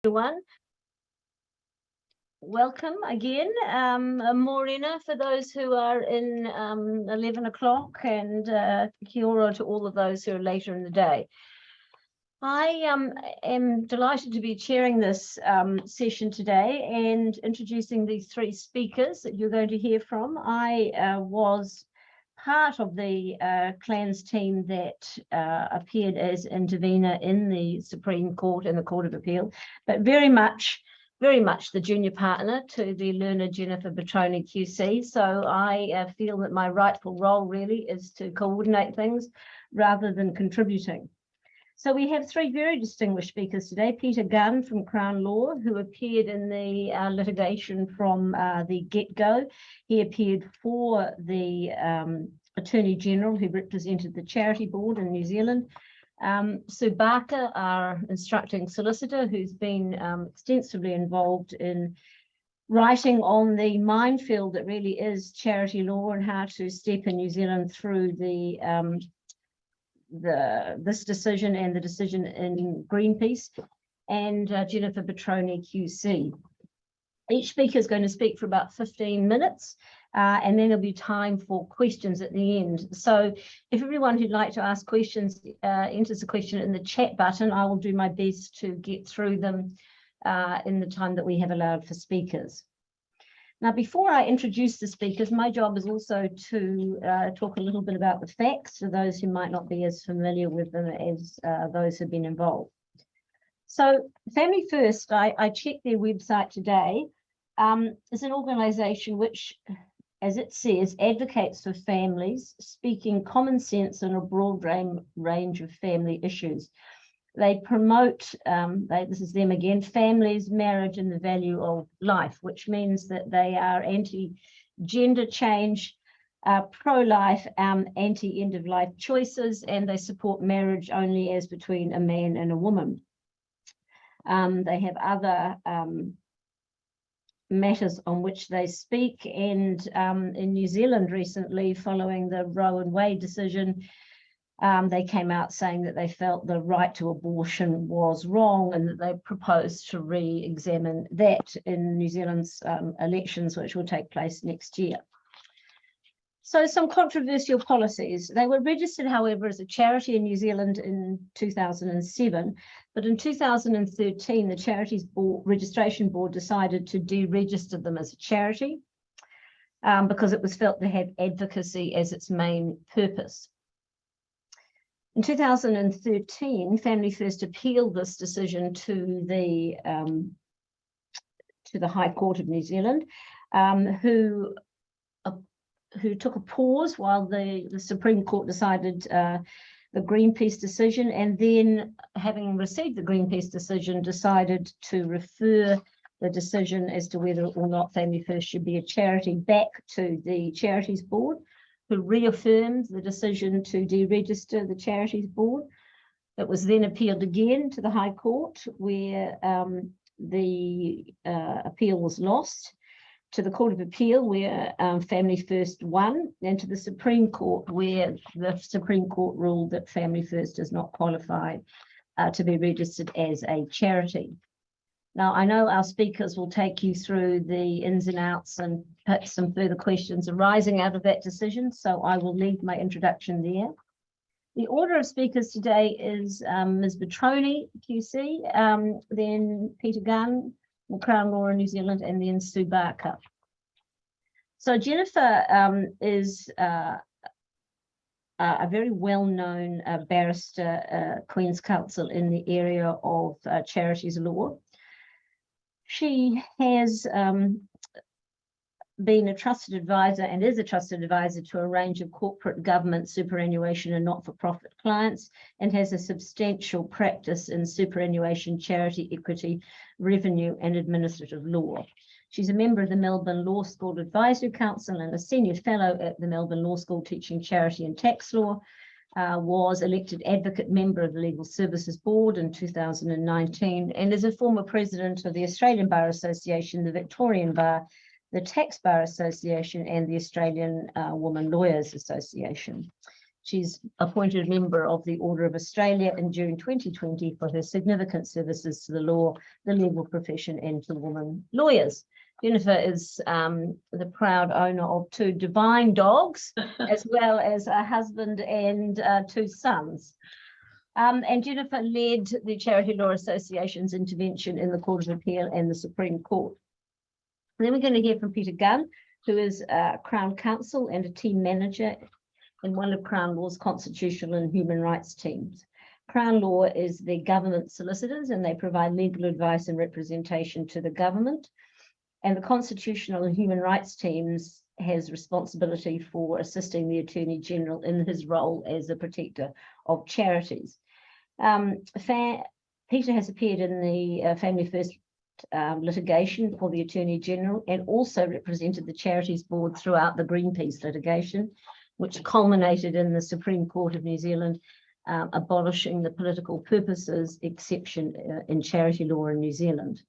Everyone. Welcome again. Morena for those who are in 11 o'clock, and kia ora to all of those who are later in the day. I am delighted to be chairing this session today and introducing these three speakers that you're going to hear from. I was part of the CLAANZ team that appeared as intervener in the Supreme Court and the Court of Appeal, but very much the junior partner to the learner Jennifer Petroni QC. So I feel that my rightful role really is to coordinate things rather than contributing. So we have three very distinguished speakers today. Peter Gunn from Crown Law, who appeared in the litigation from the get-go. He appeared for the Attorney General, who represented the Charity Board in New Zealand. Sue Barker, our instructing solicitor, who's been extensively involved in writing on the minefield that really is charity law and how to step in New Zealand through this decision and the decision in Greenpeace, and Jennifer Petroni QC. Each speaker is going to speak for about 15 minutes, and then there'll be time for questions at the end. So if everyone who'd like to ask questions enters a question in the chat button, I will do my best to get through them in the time that we have allowed for speakers. Now, before I introduce the speakers, my job is also to talk a little bit about the facts for those who might not be as familiar with them as those who've been involved. So Family First, I checked their website today, is an organisation which, as it says, advocates for families, speaking common sense on a broad range of family issues. They promote, this is them again, families, marriage, and the value of life, which means that they are anti-gender change, pro-life, anti-end-of-life choices, and they support marriage only as between a man and a woman. They have other matters on which they speak, and in New Zealand recently, following the Roe and Wade decision, they came out saying that they felt the right to abortion was wrong and that they proposed to re-examine that in New Zealand's elections, which will take place next year. So some controversial policies. They were registered, however, as a charity in New Zealand in 2007, but in 2013, the Charities Board, Registration Board decided to deregister them as a charity because it was felt to have advocacy as its main purpose. In 2013, Family First appealed this decision to the High Court of New Zealand, who took a pause while the Supreme Court decided the Greenpeace decision, and then, having received the Greenpeace decision, decided to refer the decision as to whether or not Family First should be a charity back to the Charities Board, who reaffirmed the decision to deregister the Charities Board. It was then appealed again to the High Court, where the appeal was lost, to the Court of Appeal, where Family First won, and to the Supreme Court, where the Supreme Court ruled that Family First does not qualify to be registered as a charity. Now, I know our speakers will take you through the ins and outs and perhaps some further questions arising out of that decision, so I will leave my introduction there. The order of speakers today is Ms. Petroni, QC, then Peter Gunn, Crown Law in New Zealand, and then Sue Barker. So Jennifer is a very well-known barrister, Queen's Counsel in the area of charities law. She has been a trusted advisor and is a trusted advisor to a range of corporate, government, superannuation and not-for-profit clients, and has a substantial practice in superannuation, charity, equity, revenue and administrative law. She's a member of the Melbourne Law School Advisory Council and a senior fellow at the Melbourne Law School teaching charity and tax law. Was elected advocate member of the Legal Services Board in 2019, and is a former president of the Australian Bar Association, the Victorian Bar, the Tax Bar Association, and the Australian Women Lawyers Association. She's appointed a member of the Order of Australia in June 2020 for her significant services to the law, the legal profession, and to women lawyers. Jennifer is the proud owner of 2 divine dogs, as well as a husband and 2 sons. And Jennifer led the Charity Law Association's intervention in the Court of Appeal and the Supreme Court. Then we're going to hear from Peter Gunn, who is Crown Counsel and a team manager in one of Crown Law's constitutional and human rights teams. Crown Law is the government solicitors, and they provide legal advice and representation to the government. And the constitutional and human rights teams has responsibility for assisting the Attorney General in his role as a protector of charities. Peter has appeared in the Family First litigation for the Attorney General, and also represented the Charities Board throughout the Greenpeace litigation, which culminated in the Supreme Court of New Zealand abolishing the political purposes exception in charity law in New Zealand.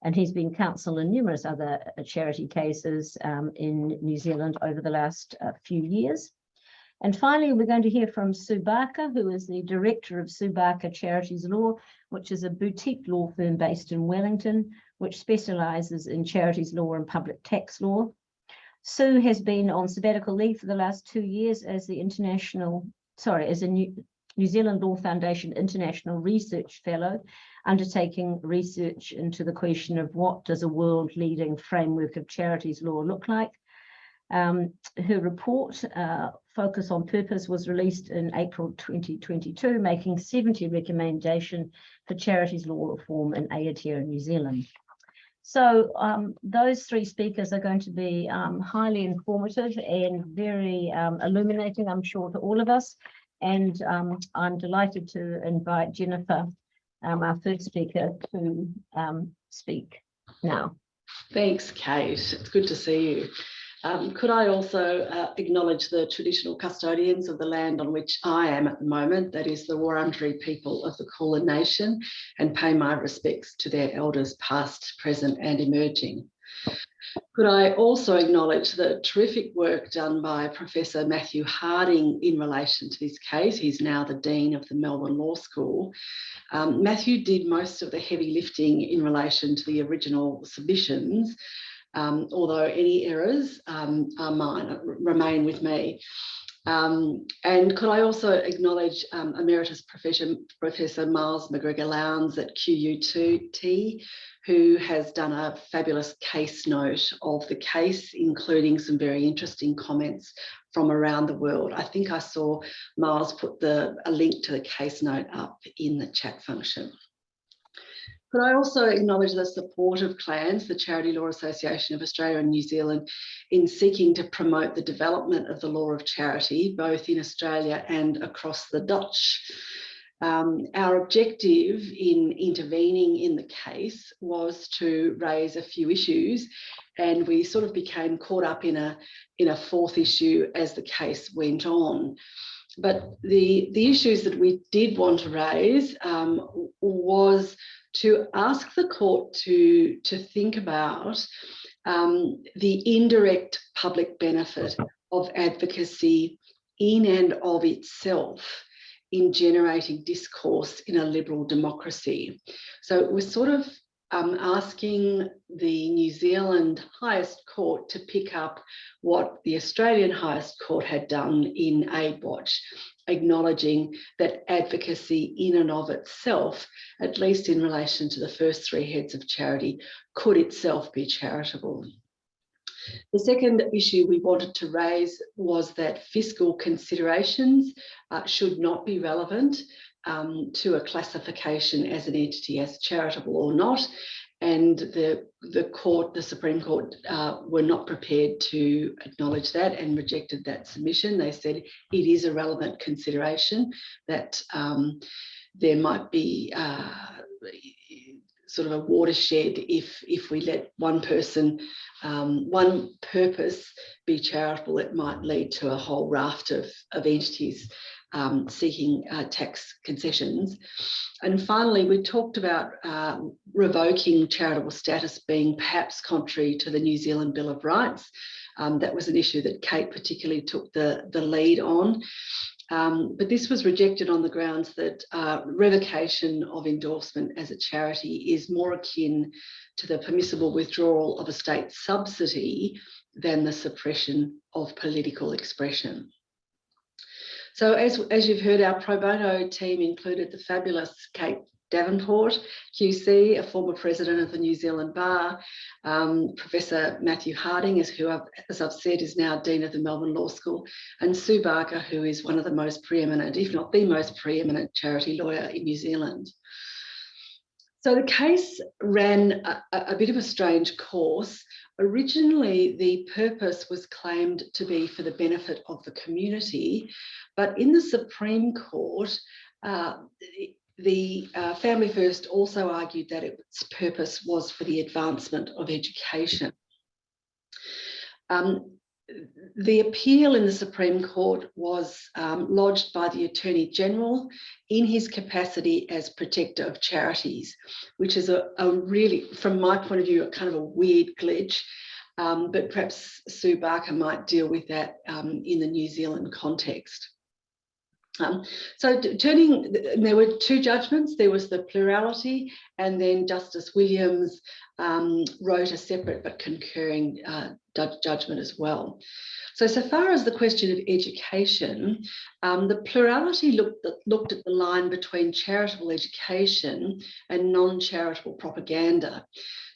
And he's been counsel in numerous other charity cases in New Zealand over the last few years. And finally, we're going to hear from Sue Barker, who is the director of Sue Barker Charities Law, which is a boutique law firm based in Wellington, which specialises in charities law and public tax law. Sue has been on sabbatical leave for the last 2 years as the New Zealand Law Foundation International Research Fellow, undertaking research into the question of what does a world-leading framework of charities law look like. Her report, Focus on Purpose, was released in April 2022, making 70 recommendations for charities law reform in Aotearoa, New Zealand. So those 3 speakers are going to be highly informative and very illuminating, I'm sure, to all of us. And I'm delighted to invite Jennifer, our first speaker, to speak now. Thanks, Kate. It's good to see you. Could I also acknowledge the traditional custodians of the land on which I am at the moment, that is the Wurundjeri people of the Kulin Nation, and pay my respects to their elders past, present and emerging. Could I also acknowledge the terrific work done by Professor Matthew Harding in relation to this case. He's now the Dean of the Melbourne Law School. Matthew did most of the heavy lifting in relation to the original submissions, although any errors are mine, remain with me. And could I also acknowledge Emeritus Professor Miles McGregor-Lowndes at QUT, who has done a fabulous case note of the case, including some very interesting comments from around the world. I think I saw Miles put a link to the case note up in the chat function. Could I also acknowledge the support of CLAANZ, the Charity Law Association of Australia and New Zealand, in seeking to promote the development of the law of charity, both in Australia and across the Dutch. Our objective in intervening in the case was to raise a few issues, and we sort of became caught up in a 4th issue as the case went on. But the issues that we did want to raise was to ask the court to think about the indirect public benefit of advocacy in and of itself in generating discourse in a liberal democracy. So we're sort of asking the New Zealand highest court to pick up what the Australian highest court had done in AidWatch, acknowledging that advocacy in and of itself, at least in relation to the first 3 heads of charity, could itself be charitable. The second issue we wanted to raise was that fiscal considerations should not be relevant to a classification as an entity as charitable or not, and the Supreme Court were not prepared to acknowledge that and rejected that submission. They said it is a relevant consideration, that there might be sort of a watershed if we let one purpose be charitable. It might lead to a whole raft of entities seeking tax concessions. And finally, we talked about revoking charitable status being perhaps contrary to the New Zealand Bill of Rights. That was an issue that Kate particularly took the lead on. But this was rejected on the grounds that revocation of endorsement as a charity is more akin to the permissible withdrawal of a state subsidy than the suppression of political expression. So as you've heard, our pro bono team included the fabulous Kate Davenport, QC, a former president of the New Zealand Bar, Professor Matthew Harding, as I've said, is now Dean of the Melbourne Law School, and Sue Barker, who is one of the most preeminent, if not the most preeminent charity lawyer in New Zealand. So the case ran a bit of a strange course. Originally, the purpose was claimed to be for the benefit of the community, but in the Supreme Court, the Family First also argued that its purpose was for the advancement of education. The appeal in the Supreme Court was lodged by the Attorney General in his capacity as protector of charities, which is a really, from my point of view, a kind of a weird glitch, but perhaps Sue Barker might deal with that in the New Zealand context. So there were two judgments. There was the plurality, and then Justice Williams wrote a separate but concurring judgment as well. So far as the question of education, the plurality looked at the line between charitable education and non-charitable propaganda.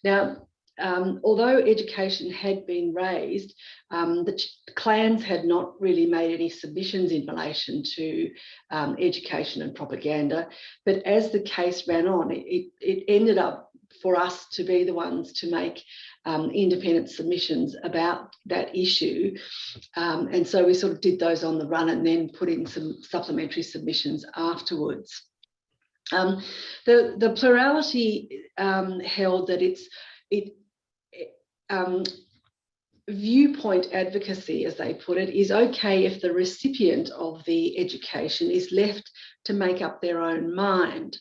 Now, although education had been raised, the CLAANZ had not really made any submissions in relation to education and propaganda. But as the case ran on, it ended up for us to be the ones to make independent submissions about that issue. And so we sort of did those on the run and then put in some supplementary submissions afterwards. The plurality held that viewpoint advocacy, as they put it, is okay if the recipient of the education is left to make up their own mind.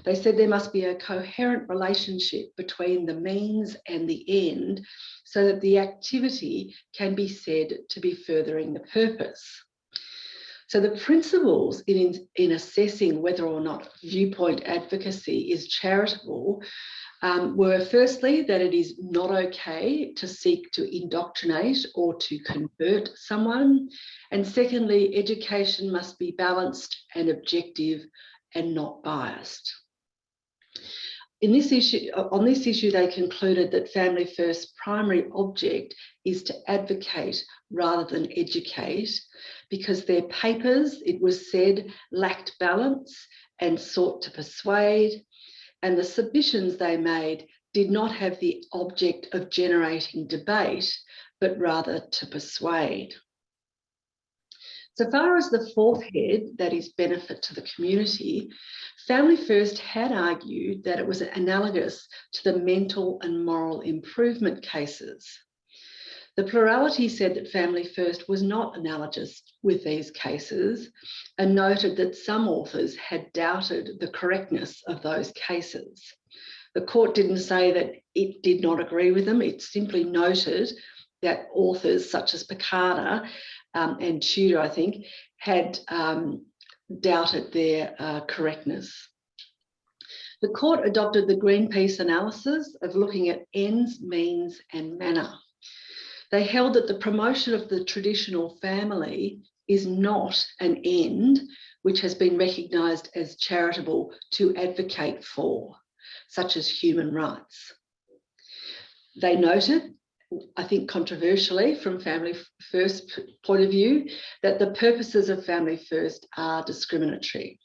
They said there must be a coherent relationship between the means and the end so that the activity can be said to be furthering the purpose. So the principles in assessing whether or not viewpoint advocacy is charitable were firstly that it is not okay to seek to indoctrinate or to convert someone, and secondly, education must be balanced and objective and not biased. On this issue, they concluded that Family First's primary object is to advocate rather than educate, because their papers, it was said, lacked balance and sought to persuade, and the submissions they made did not have the object of generating debate, but rather to persuade. So far as the fourth head, that is benefit to the community, Family First had argued that it was analogous to the mental and moral improvement cases. The plurality said that Family First was not analogous with these cases and noted that some authors had doubted the correctness of those cases. The court didn't say that it did not agree with them. It simply noted that authors such as Picarda and Tudor, I think, had doubted their correctness. The court adopted the Greenpeace analysis of looking at ends, means, and manner. They held that the promotion of the traditional family is not an end which has been recognised as charitable to advocate for, such as human rights. They noted, I think controversially from Family First's point of view, that the purposes of Family First are discriminatory.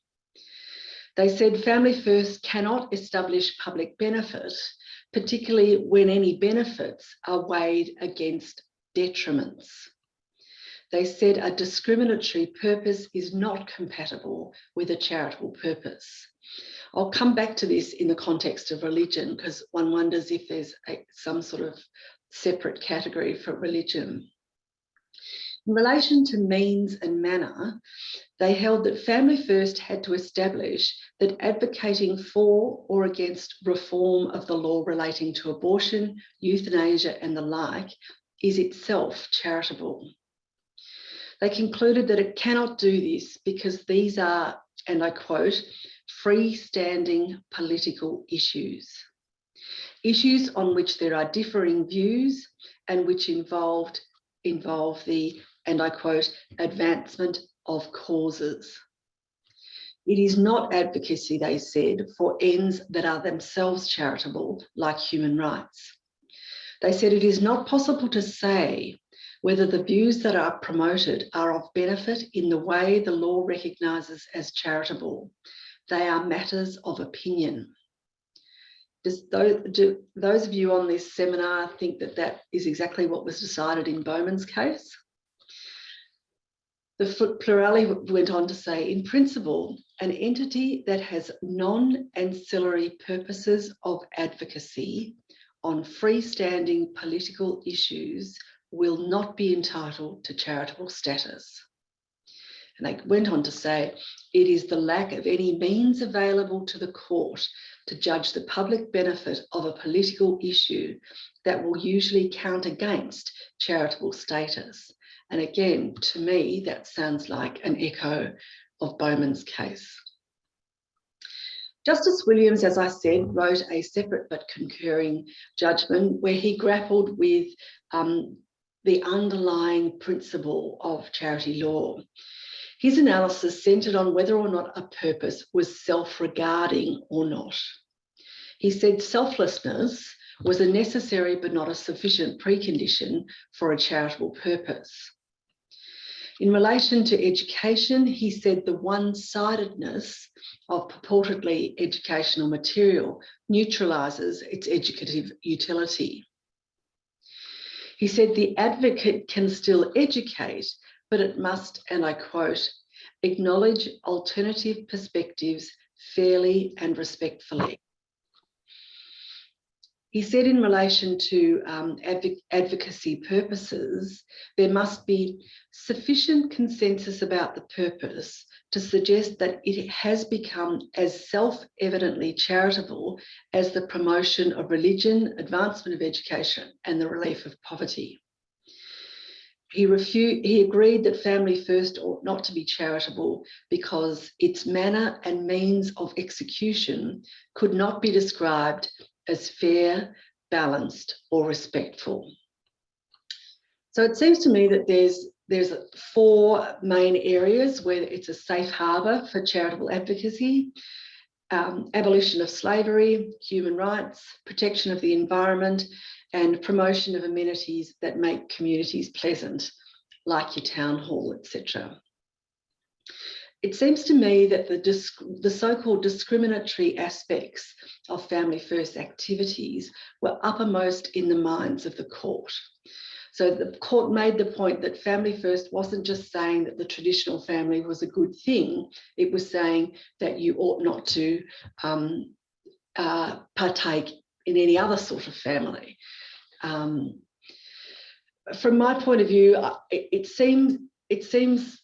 They said Family First cannot establish public benefit, particularly when any benefits are weighed against detriments. They said a discriminatory purpose is not compatible with a charitable purpose. I'll come back to this in the context of religion, because one wonders if there's some sort of separate category for religion. In relation to means and manner, they held that Family First had to establish that advocating for or against reform of the law relating to abortion, euthanasia, and the like is itself charitable. They concluded that it cannot do this because these are, and I quote, freestanding political issues. Issues on which there are differing views and which involve the, and I quote, advancement of causes. It is not advocacy, they said, for ends that are themselves charitable, like human rights. They said it is not possible to say whether the views that are promoted are of benefit in the way the law recognises as charitable. They are matters of opinion. Do those of you on this seminar think that that is exactly what was decided in Bowman's case? The plurality went on to say, in principle, an entity that has non-ancillary purposes of advocacy on freestanding political issues will not be entitled to charitable status. And they went on to say, it is the lack of any means available to the court to judge the public benefit of a political issue that will usually count against charitable status. And again, to me, that sounds like an echo of Bowman's case. Justice Williams, as I said, wrote a separate but concurring judgment where he grappled with the underlying principle of charity law. His analysis centred on whether or not a purpose was self-regarding or not. He said selflessness was a necessary but not a sufficient precondition for a charitable purpose. In relation to education, he said the one-sidedness of purportedly educational material neutralises its educative utility. He said the advocate can still educate, but it must, and I quote, acknowledge alternative perspectives fairly and respectfully. He said in relation to advocacy purposes, there must be sufficient consensus about the purpose to suggest that it has become as self-evidently charitable as the promotion of religion, advancement of education, and the relief of poverty. He agreed that Family First ought not to be charitable because its manner and means of execution could not be described as fair, balanced, or respectful. So it seems to me that there's 4 main areas where it's a safe harbour for charitable advocacy: abolition of slavery, human rights, protection of the environment, and promotion of amenities that make communities pleasant, like your town hall, etc. It seems to me that the so-called discriminatory aspects of Family First activities were uppermost in the minds of the court. So the court made the point that Family First wasn't just saying that the traditional family was a good thing, it was saying that you ought not to partake in any other sort of family. From my point of view, it seems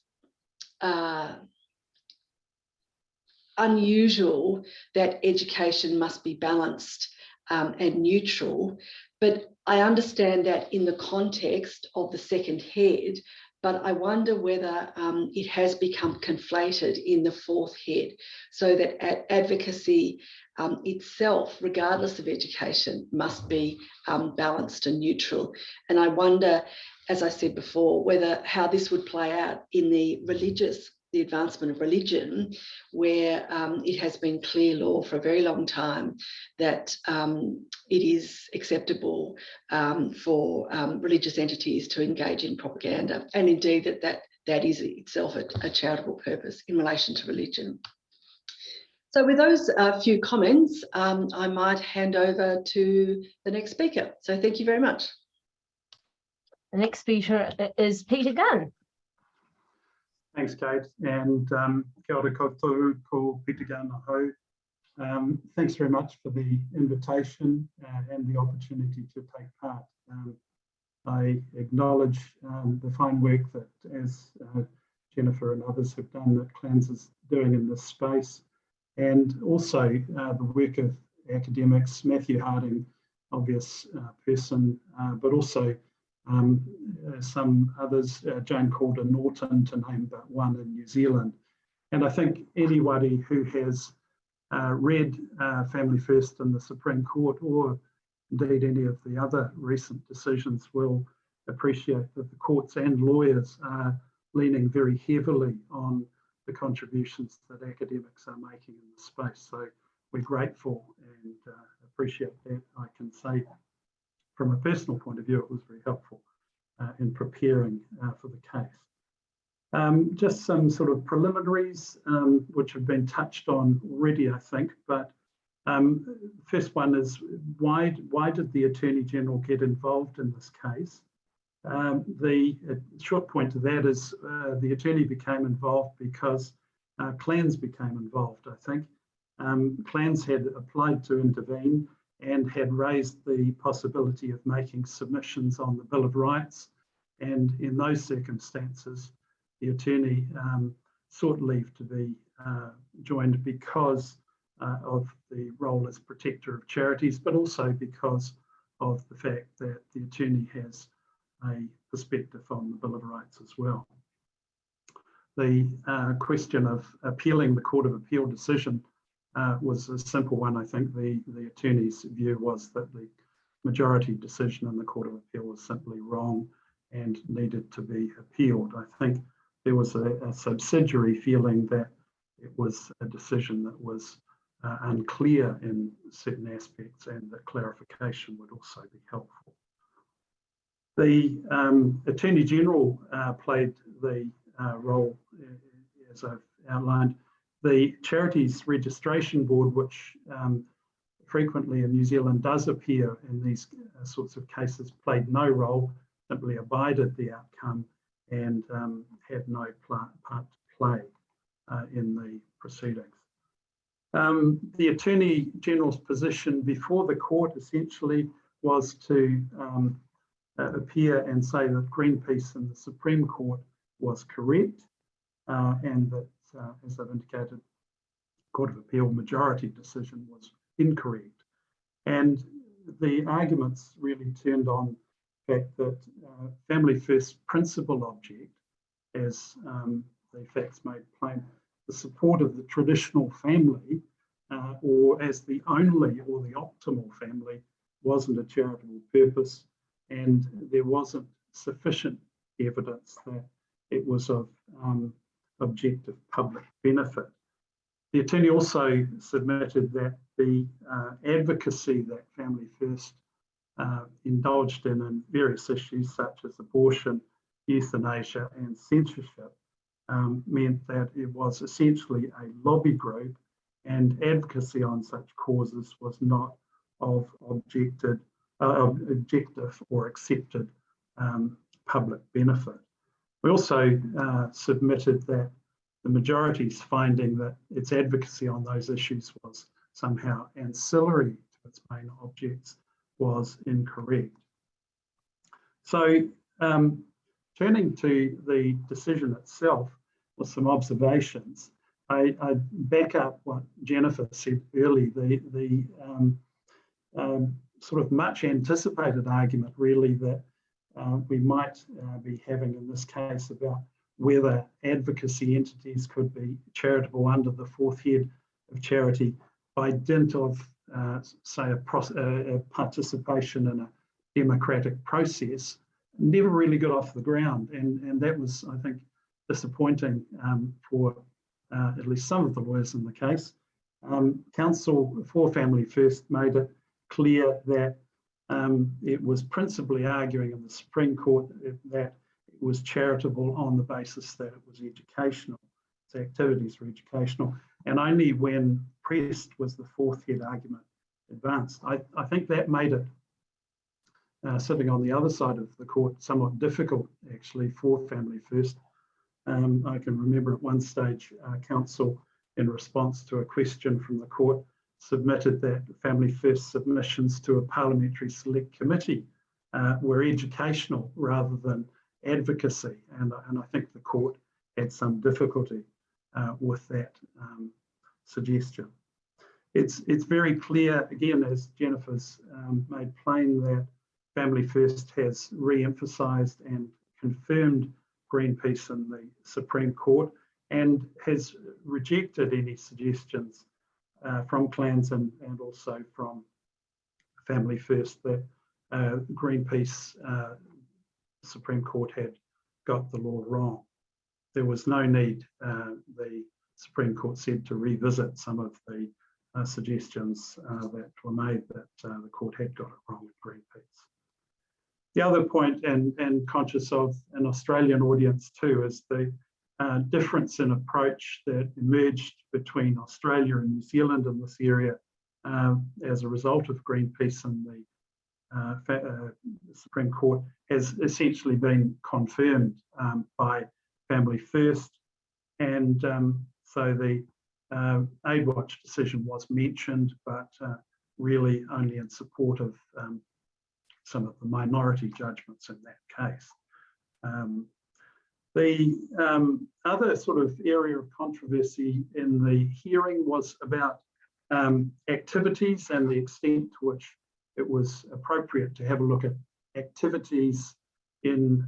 unusual that education must be balanced and neutral, but I understand that in the context of the second head, but I wonder whether it has become conflated in the 4th head, so that advocacy itself, regardless of education, must be balanced and neutral. And I wonder, as I said before, how this would play out in the advancement of religion, where it has been clear law for a very long time that it is acceptable for religious entities to engage in propaganda, and indeed that is itself a charitable purpose in relation to religion. So with those few comments, I might hand over to the next speaker. So thank you very much. The next speaker is Peter Gunn. Thanks, Kate, and kia ora koutou, ko Peter Gunn aho. Thanks very much for the invitation and the opportunity to take part. I acknowledge the fine work that, as Jennifer and others have done, that CLAANZ is doing in this space, and also the work of academics, Matthew Harding, obvious person, but also some others, Jane Calder Norton, to name but one, in New Zealand. And I think anybody who has read Family First in the Supreme Court, or indeed any of the other recent decisions, will appreciate that the courts and lawyers are leaning very heavily on the contributions that academics are making in the space. So we're grateful and appreciate that. I can say from a personal point of view, it was very helpful in preparing for the case. Just some sort of preliminaries which have been touched on already, I think, but the first one is why did the Attorney General get involved in this case? The short point to that is the Attorney became involved because CLAANZ became involved, I think. CLAANZ had applied to intervene and had raised the possibility of making submissions on the Bill of Rights. And in those circumstances, the Attorney sought leave to be joined because of the role as protector of charities, but also because of the fact that the Attorney has a perspective on the Bill of Rights as well. The question of appealing the Court of Appeal decision was a simple one. I think the Attorney's view was that the majority decision in the Court of Appeal was simply wrong and needed to be appealed. I think there was a subsidiary feeling that it was a decision that was unclear in certain aspects, and that clarification would also be helpful. The Attorney General played the role, as I've outlined. The Charities Registration Board, which frequently in New Zealand does appear in these sorts of cases, played no role, simply abided the outcome and had no part to play in the proceedings. The Attorney General's position before the court essentially was to appear and say that Greenpeace in the Supreme Court was correct, and that, as I've indicated, Court of Appeal majority decision was incorrect. And the arguments really turned on the fact that Family First principal object, as the facts made plain, the support of the traditional family, or as the only or the optimal family, wasn't a charitable purpose, and there wasn't sufficient evidence that it was of objective public benefit. The Attorney also submitted that the advocacy that Family First indulged in various issues such as abortion, euthanasia and censorship meant that it was essentially a lobby group, and advocacy on such causes was not of objective or accepted public benefit. We also submitted that the majority's finding that its advocacy on those issues was somehow ancillary to its main objects was incorrect. So turning to the decision itself with some observations, I back up what Jennifer said earlier, the sort of much anticipated argument really that we might be having in this case about whether advocacy entities could be charitable under the fourth head of charity by dint of, say, a participation in a democratic process, never really got off the ground. And that was, I think, disappointing for at least some of the lawyers in the case. Counsel for Family First made it clear that it was principally arguing in the Supreme Court that it was charitable on the basis that it was educational, its activities were educational, and only when pressed was the fourth head argument advanced. I think that made it, sitting on the other side of the court, somewhat difficult actually for Family First. I can remember at one stage counsel, in response to a question from the court, submitted that Family First submissions to a parliamentary select committee were educational rather than advocacy, and I think the court had some difficulty with that suggestion. It's very clear, again, as Jennifer's made plain, that Family First has re-emphasised and confirmed Greenpeace in the Supreme Court and has rejected any suggestions from CLAANZ and also from Family First that Greenpeace Supreme Court had got the law wrong. There was no need, the Supreme Court said, to revisit some of the suggestions that were made that the court had got it wrong with Greenpeace. The other point, and conscious of an Australian audience too, is the difference in approach that emerged between Australia and New Zealand in this area as a result of Greenpeace and the Supreme Court has essentially been confirmed by Family First. And so the AidWatch decision was mentioned, but really only in support of some of the minority judgments in that case. The other sort of area of controversy in the hearing was about activities and the extent to which it was appropriate to have a look at activities in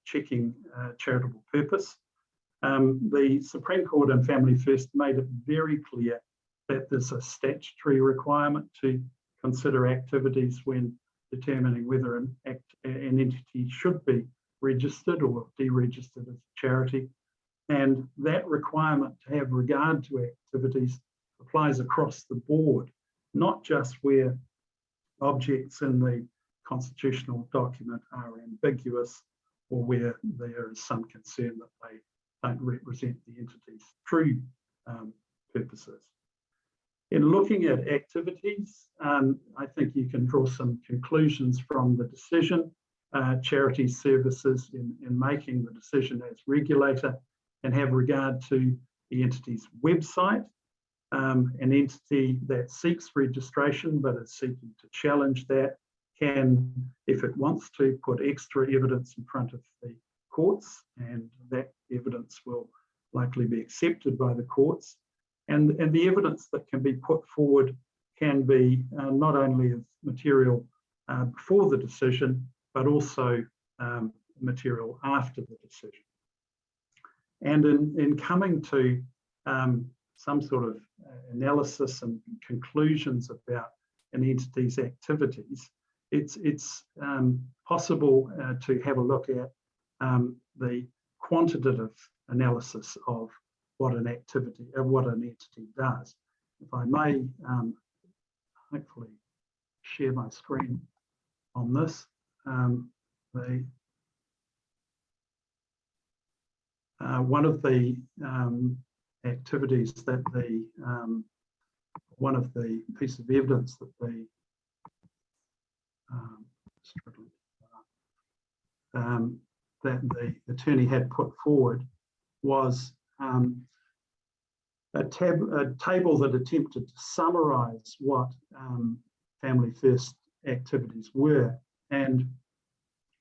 checking charitable purpose. The Supreme Court and Family First made it very clear that there's a statutory requirement to consider activities when determining whether an entity should be registered or deregistered as a charity. And that requirement to have regard to activities applies across the board, not just where objects in the constitutional document are ambiguous or where there is some concern that they don't represent the entity's true purposes. In looking at activities, I think you can draw some conclusions from the decision. Charity services in making the decision as regulator and have regard to the entity's website. An entity that seeks registration but is seeking to challenge that can, if it wants to, put extra evidence in front of the courts, and that evidence will likely be accepted by the courts. And the evidence that can be put forward can be not only of material before the decision, but also material after the decision. And in coming to some sort of analysis and conclusions about an entity's activities, it's possible to have a look at the quantitative analysis of what an activity, what an entity does. If I may hopefully share my screen on this. One of the activities that one of the pieces of evidence that the attorney had put forward was a table that attempted to summarise what Family First activities were, and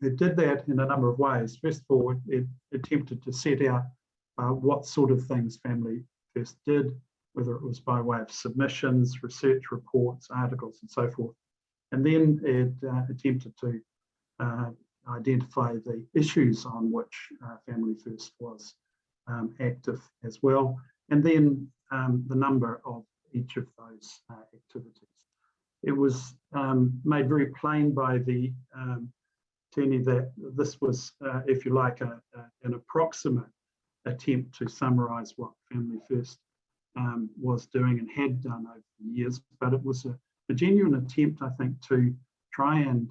it did that in a number of ways. First of all, it attempted to set out what sort of things Family First did, whether it was by way of submissions, research reports, articles, and so forth. And then it attempted to identify the issues on which Family First was active as well, and then the number of each of those activities. It was made very plain by the attorney that this was, if you like, an approximate attempt to summarise what Family First was doing and had done over the years, but it was a genuine attempt, I think, to try and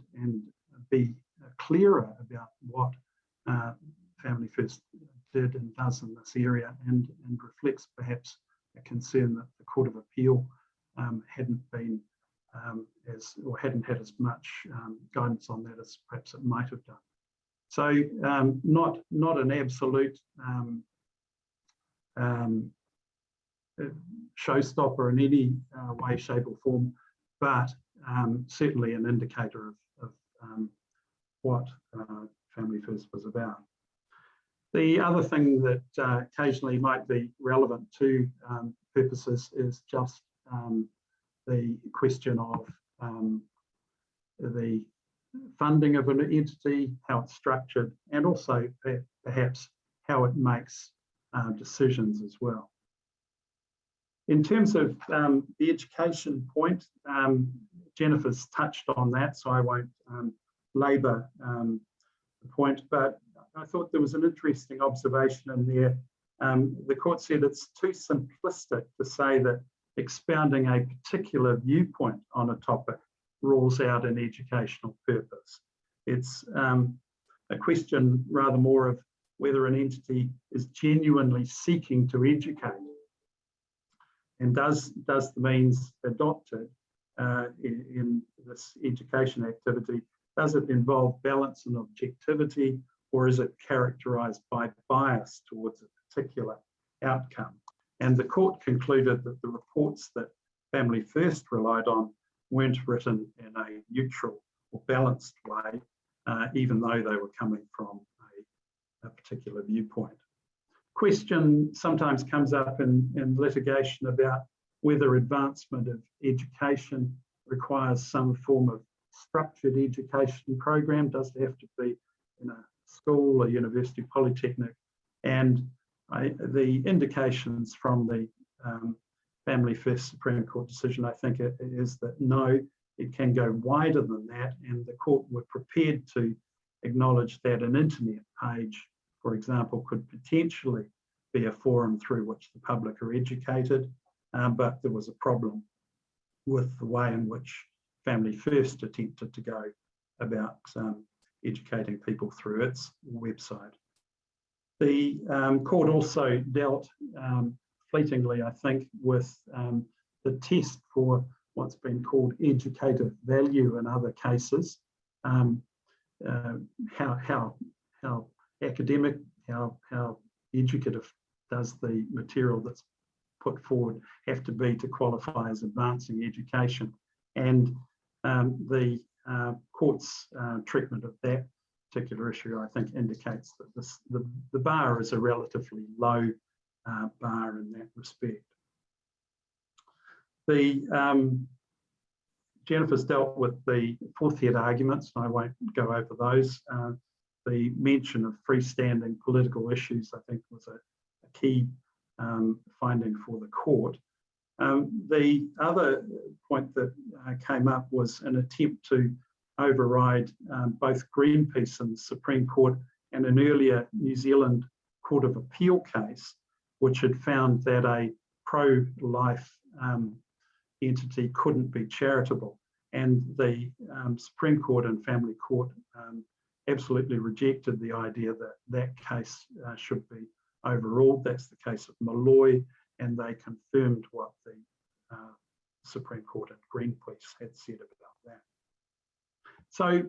be clearer about what Family First did and does in this area, and reflects perhaps a concern that the Court of Appeal hadn't been hadn't had as much guidance on that as perhaps it might have done. So not an absolute showstopper in any way, shape or form, but certainly an indicator of what Family First was about. The other thing that occasionally might be relevant to purposes is just the question of the funding of an entity, how it's structured, and also perhaps how it makes decisions as well. In terms of the education point, Jennifer's touched on that, so I won't labour the point, but I thought there was an interesting observation in there. The court said it's too simplistic to say that expounding a particular viewpoint on a topic rules out an educational purpose. It's a question rather more of whether an entity is genuinely seeking to educate. And does the means adopted in this education activity, does it involve balance and objectivity, or is it characterised by bias towards a particular outcome? And the court concluded that the reports that Family First relied on weren't written in a neutral or balanced way, even though they were coming from a particular viewpoint. Question sometimes comes up in litigation about whether advancement of education requires some form of structured education program. Does it have to be in a school, a university, polytechnic? And the indications from the Family First Supreme Court decision, I think, is that no, it can go wider than that, and the court were prepared to acknowledge that an internet page, for example, could potentially be a forum through which the public are educated, but there was a problem with the way in which Family First attempted to go about educating people through its website. The court also dealt fleetingly, I think, with the test for what's been called educative value in other cases. How academic, how educative does the material that's put forward have to be to qualify as advancing education? And the court's treatment of that particular issue, I think, indicates that the bar is a relatively low bar in that respect. Jennifer's dealt with the fourth head arguments, and I won't go over those. The mention of freestanding political issues, I think, was a key finding for the court. The other point that came up was an attempt to override both Greenpeace and the Supreme Court and an earlier New Zealand Court of Appeal case, which had found that a pro-life entity couldn't be charitable. And the Supreme Court and Family Court absolutely rejected the idea that that case should be overruled. That's the case of Malloy, and they confirmed what the Supreme Court and Greenpeace had said about that. So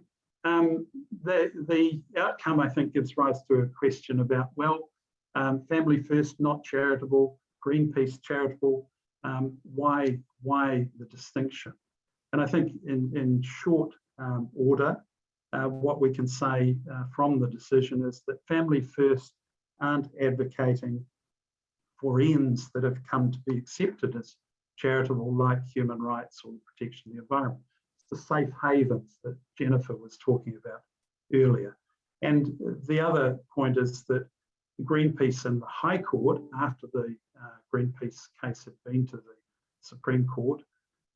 the outcome, I think, gives rise to a question about, well, Family First not charitable, Greenpeace charitable, why the distinction? And I think in short order, what we can say from the decision is that Family First aren't advocating for ends that have come to be accepted as charitable, like human rights or protection of the environment. It's the safe havens that Jennifer was talking about earlier. And the other point is that Greenpeace and the High Court, after the Greenpeace case had been to the Supreme Court,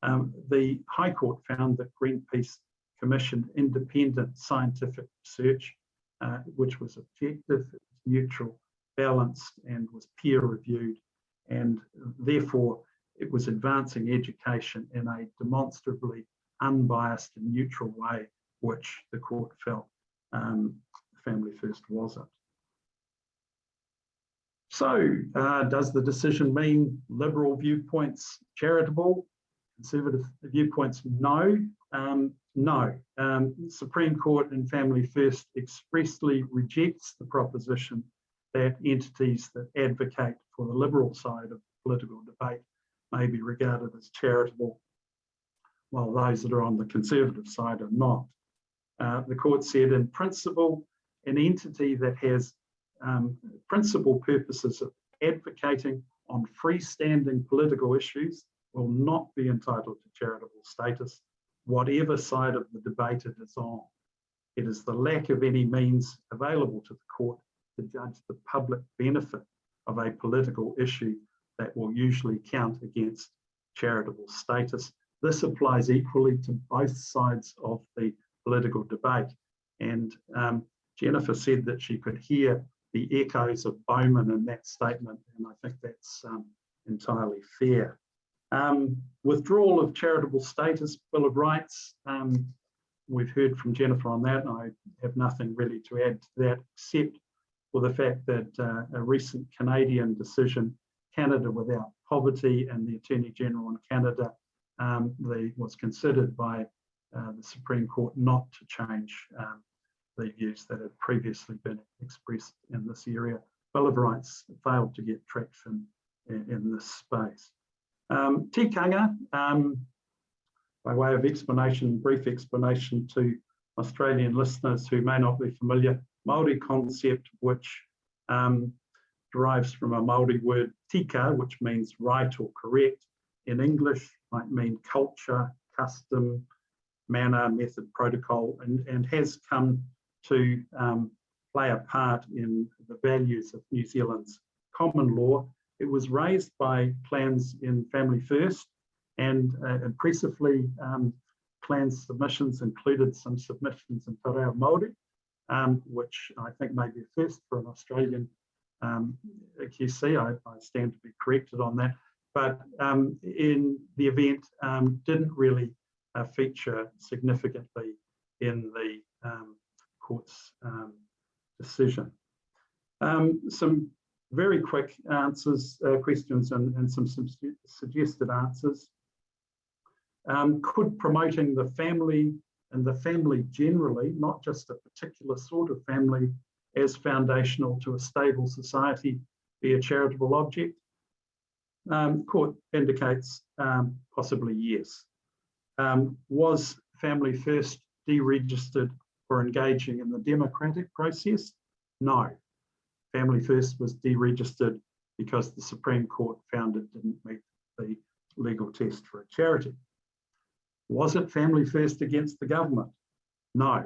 the High Court found that Greenpeace commissioned independent scientific research, which was objective, neutral, balanced, and was peer-reviewed, and therefore it was advancing education in a demonstrably unbiased and neutral way, which the court felt Family First wasn't. So, does the decision mean liberal viewpoints charitable, conservative viewpoints no? No. Supreme Court and Family First expressly rejects the proposition that entities that advocate for the liberal side of political debate may be regarded as charitable, while those that are on the conservative side are not. The court said, in principle, an entity that has principal purposes of advocating on freestanding political issues will not be entitled to charitable status, whatever side of the debate it is on. It is the lack of any means available to the court to judge the public benefit of a political issue that will usually count against charitable status. This applies equally to both sides of the political debate. And Jennifer said that she could hear the echoes of Bowman in that statement, and I think that's entirely fair. Withdrawal of charitable status, Bill of Rights, we've heard from Jennifer on that, and I have nothing really to add to that, except for the fact that a recent Canadian decision, Canada Without Poverty, and the Attorney General in Canada was considered by the Supreme Court not to change the views that had previously been expressed in this area. Bill of Rights failed to get traction in this space. Tikanga, by way of explanation, brief explanation to Australian listeners who may not be familiar, Māori concept which derives from a Māori word tika, which means right or correct. In English, might mean culture, custom, manner, method, protocol, and has come to play a part in the values of New Zealand's common law. It was raised by CLAANZ in Family First, and impressively, CLAANZ submissions included some submissions in Te Reo Māori, which I think may be a first for an Australian QC. I stand to be corrected on that, but in the event didn't really feature significantly in the court's decision. Some very quick answers, questions, and some suggested answers. Could promoting the family and the family generally, not just a particular sort of family, as foundational to a stable society, be a charitable object? Court indicates possibly yes. Was Family First deregistered for engaging in the democratic process? No. Family First was deregistered because the Supreme Court found it didn't meet the legal test for a charity. Was it Family First against the government? No.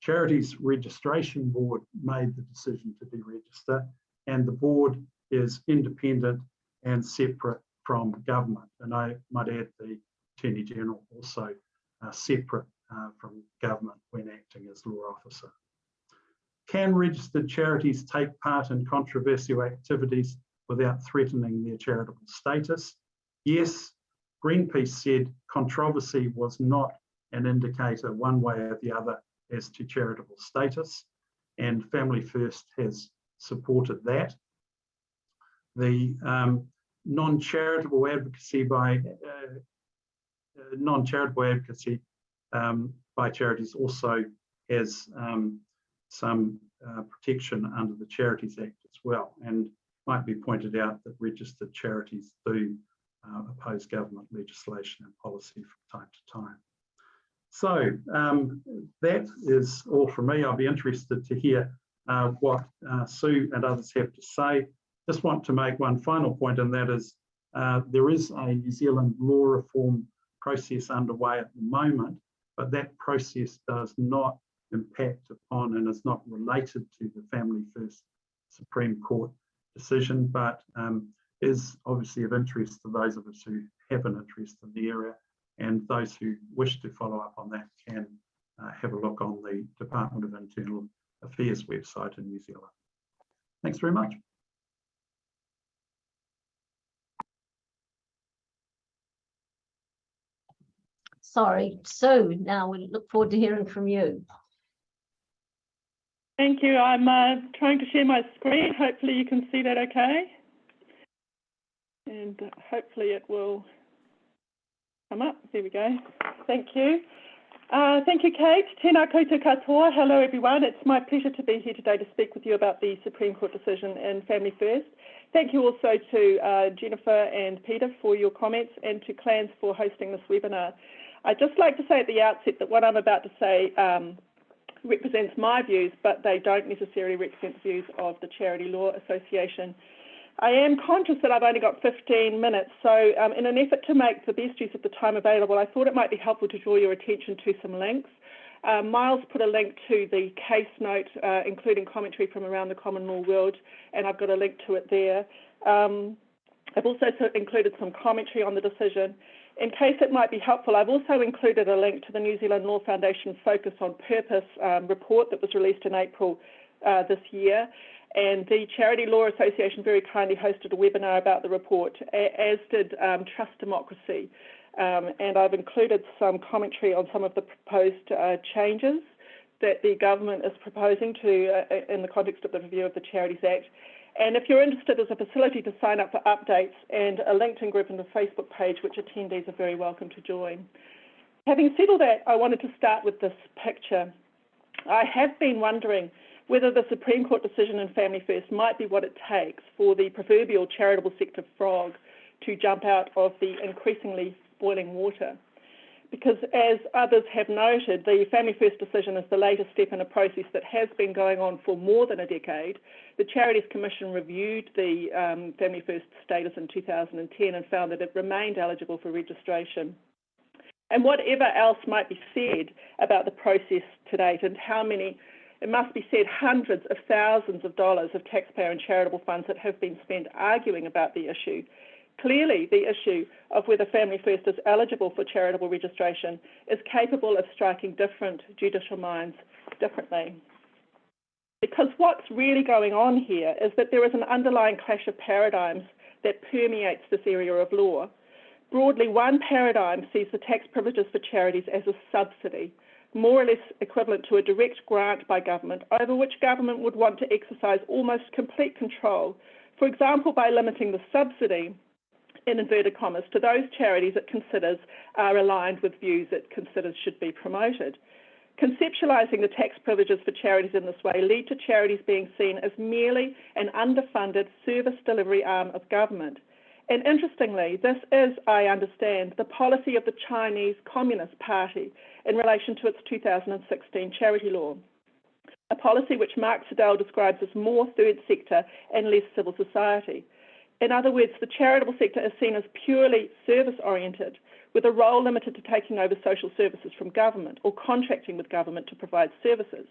Charities Registration Board made the decision to deregister, and the board is independent and separate from government. And I might add the Attorney General also separate from government when acting as law officer. Can registered charities take part in controversial activities without threatening their charitable status? Yes. Greenpeace said controversy was not an indicator one way or the other as to charitable status, and Family First has supported that. The non-charitable advocacy by charities also has some protection under the Charities Act as well, and might be pointed out that registered charities do oppose government legislation and policy from time to time. So that is all from me. I'll be interested to hear what Sue and others have to say. Just want to make one final point, and that is there is a New Zealand law reform process underway at the moment, but that process does not impact upon and is not related to the Family First Supreme Court decision, but is obviously of interest to those of us who have an interest in the area, and those who wish to follow up on that can have a look on the Department of Internal Affairs website in New Zealand. Thanks very much. Sorry, Sue, now we look forward to hearing from you. Thank you. I'm trying to share my screen. Hopefully you can see that okay. And hopefully it will come up. There we go. Thank you. Thank you, Kate. Tēnā koutou katoa. Hello, everyone. It's my pleasure to be here today to speak with you about the Supreme Court decision in Family First. Thank you also to Jennifer and Peter for your comments, and to CLAANZ for hosting this webinar. I'd just like to say at the outset that what I'm about to say represents my views, but they don't necessarily represent the views of the Charity Law Association. I am conscious that I've only got 15 minutes, so in an effort to make the best use of the time available, I thought it might be helpful to draw your attention to some links. Miles put a link to the case note, including commentary from around the common law world, and I've got a link to it there. I've also included some commentary on the decision. In case it might be helpful, I've also included a link to the New Zealand Law Foundation Focus on Purpose report that was released in April this year. And the Charity Law Association very kindly hosted a webinar about the report, as did Trust Democracy. And I've included some commentary on some of the proposed changes that the government is proposing in the context of the review of the Charities Act. And if you're interested, there's a facility to sign up for updates and a LinkedIn group and a Facebook page, which attendees are very welcome to join. Having said all that, I wanted to start with this picture. I have been wondering whether the Supreme Court decision in Family First might be what it takes for the proverbial charitable sector frog to jump out of the increasingly boiling water. Because as others have noted, the Family First decision is the latest step in a process that has been going on for more than a decade. The Charities Commission reviewed the Family First status in 2010 and found that it remained eligible for registration. And whatever else might be said about the process to date and how many, it must be said, hundreds of thousands of dollars of taxpayer and charitable funds that have been spent arguing about the issue, clearly the issue of whether Family First is eligible for charitable registration is capable of striking different judicial minds differently. Because what's really going on here is that there is an underlying clash of paradigms that permeates this area of law. Broadly, one paradigm sees the tax privileges for charities as a subsidy, more or less equivalent to a direct grant by government, over which government would want to exercise almost complete control, for example, by limiting the subsidy, in inverted commas, to those charities it considers are aligned with views it considers should be promoted. Conceptualising the tax privileges for charities in this way lead to charities being seen as merely an underfunded service delivery arm of government. And interestingly, this is, I understand, the policy of the Chinese Communist Party in relation to its 2016 charity law, a policy which Mark Siddell describes as more third sector and less civil society. In other words, the charitable sector is seen as purely service-oriented, with a role limited to taking over social services from government or contracting with government to provide services.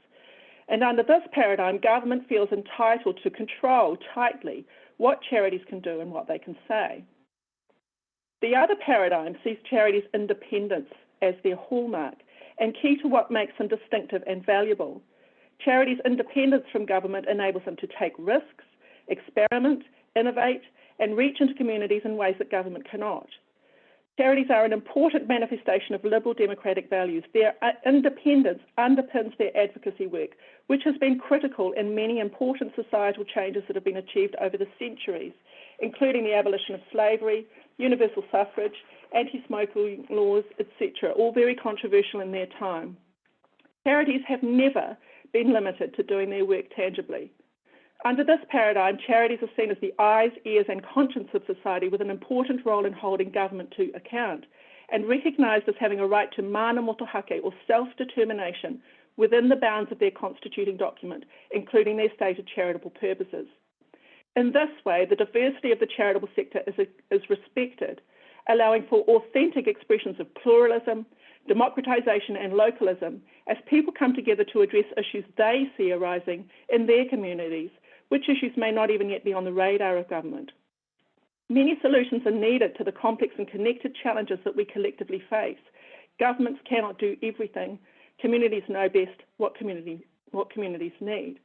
And under this paradigm, government feels entitled to control tightly what charities can do and what they can say. The other paradigm sees charities' independence as their hallmark and key to what makes them distinctive and valuable. Charities' independence from government enables them to take risks, experiment, innovate, and reach into communities in ways that government cannot. Charities are an important manifestation of liberal democratic values. Their independence underpins their advocacy work, which has been critical in many important societal changes that have been achieved over the centuries, including the abolition of slavery, universal suffrage, anti-smoking laws, etc., all very controversial in their time. Charities have never been limited to doing their work tangibly. Under this paradigm, charities are seen as the eyes, ears and conscience of society, with an important role in holding government to account, and recognised as having a right to mana motohake, or self-determination, within the bounds of their constituting document, including their stated charitable purposes. In this way, the diversity of the charitable sector is respected, allowing for authentic expressions of pluralism, democratisation and localism as people come together to address issues they see arising in their communities, which issues may not even yet be on the radar of government. Many solutions are needed to the complex and connected challenges that we collectively face. Governments cannot do everything. Communities know best what communities need.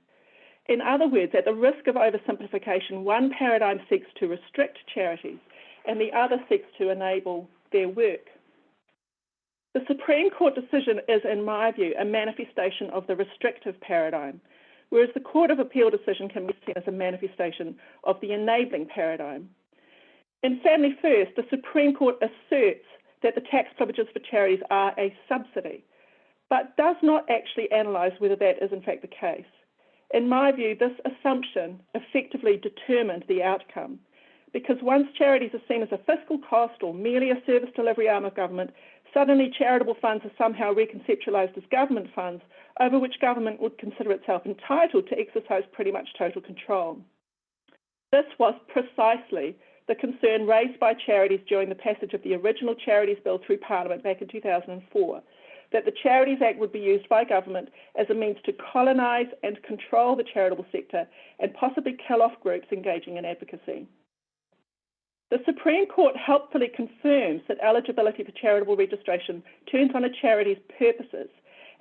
In other words, at the risk of oversimplification, one paradigm seeks to restrict charities and the other seeks to enable their work. The Supreme Court decision is, in my view, a manifestation of the restrictive paradigm, whereas the Court of Appeal decision can be seen as a manifestation of the enabling paradigm. In Family First, the Supreme Court asserts that the tax privileges for charities are a subsidy, but does not actually analyse whether that is in fact the case. In my view, this assumption effectively determined the outcome, because once charities are seen as a fiscal cost or merely a service delivery arm of government, suddenly charitable funds are somehow reconceptualised as government funds over which government would consider itself entitled to exercise pretty much total control. This was precisely the concern raised by charities during the passage of the original Charities Bill through Parliament back in 2004. that the Charities Act would be used by government as a means to colonise and control the charitable sector and possibly kill off groups engaging in advocacy. The Supreme Court helpfully confirms that eligibility for charitable registration turns on a charity's purposes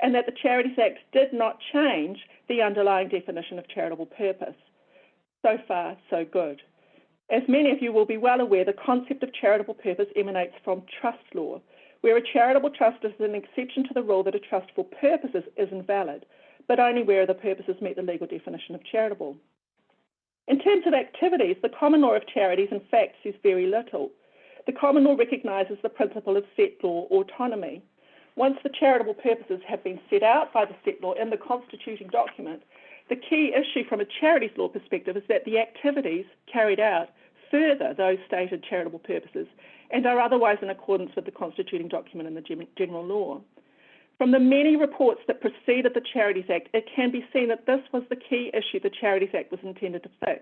and that the Charities Act did not change the underlying definition of charitable purpose. So far, so good. As many of you will be well aware, the concept of charitable purpose emanates from trust law, where a charitable trust is an exception to the rule that a trust for purposes is invalid, but only where the purposes meet the legal definition of charitable. In terms of activities, the common law of charities, in fact, says very little. The common law recognises the principle of settlor autonomy. Once the charitable purposes have been set out by the settlor in the constituting document, the key issue from a charities law perspective is that the activities carried out further those stated charitable purposes and are otherwise in accordance with the constituting document and the general law. From the many reports that preceded the Charities Act, it can be seen that this was the key issue the Charities Act was intended to fix.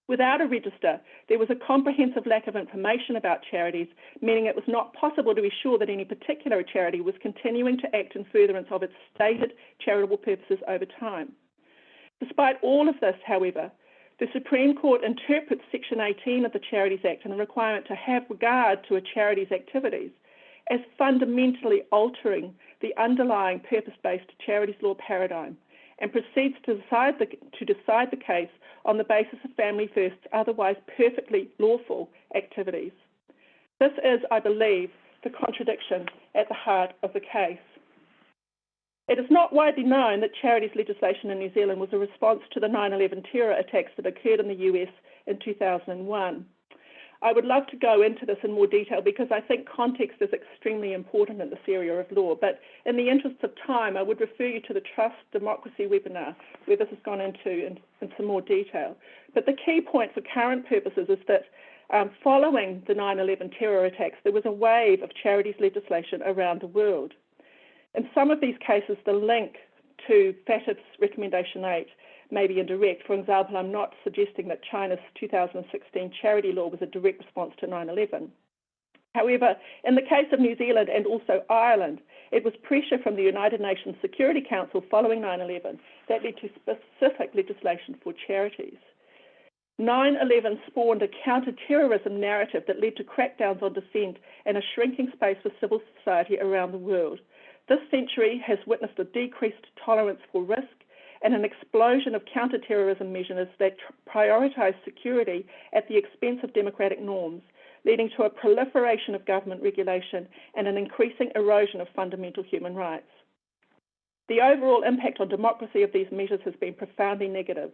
Without a register, there was a comprehensive lack of information about charities, meaning it was not possible to be sure that any particular charity was continuing to act in furtherance of its stated charitable purposes over time. Despite all of this, however, the Supreme Court interprets Section 18 of the Charities Act and the requirement to have regard to a charity's activities as fundamentally altering the underlying purpose-based charities law paradigm and proceeds to decide the case on the basis of Family First's otherwise perfectly lawful activities. This is, I believe, the contradiction at the heart of the case. It is not widely known that charities legislation in New Zealand was a response to the 9/11 terror attacks that occurred in the US in 2001. I would love to go into this in more detail because I think context is extremely important in this area of law, but in the interest of time, I would refer you to the Trust Democracy webinar, where this has gone into in some more detail. But the key point for current purposes is that following the 9/11 terror attacks, there was a wave of charities legislation around the world. In some of these cases, the link to FATF's Recommendation 8 may be indirect. For example, I'm not suggesting that China's 2016 charity law was a direct response to 9/11. However, in the case of New Zealand and also Ireland, it was pressure from the United Nations Security Council following 9/11 that led to specific legislation for charities. 9/11 spawned a counter-terrorism narrative that led to crackdowns on dissent and a shrinking space for civil society around the world. This century has witnessed a decreased tolerance for risk and an explosion of counter-terrorism measures that prioritise security at the expense of democratic norms, leading to a proliferation of government regulation and an increasing erosion of fundamental human rights. The overall impact on democracy of these measures has been profoundly negative.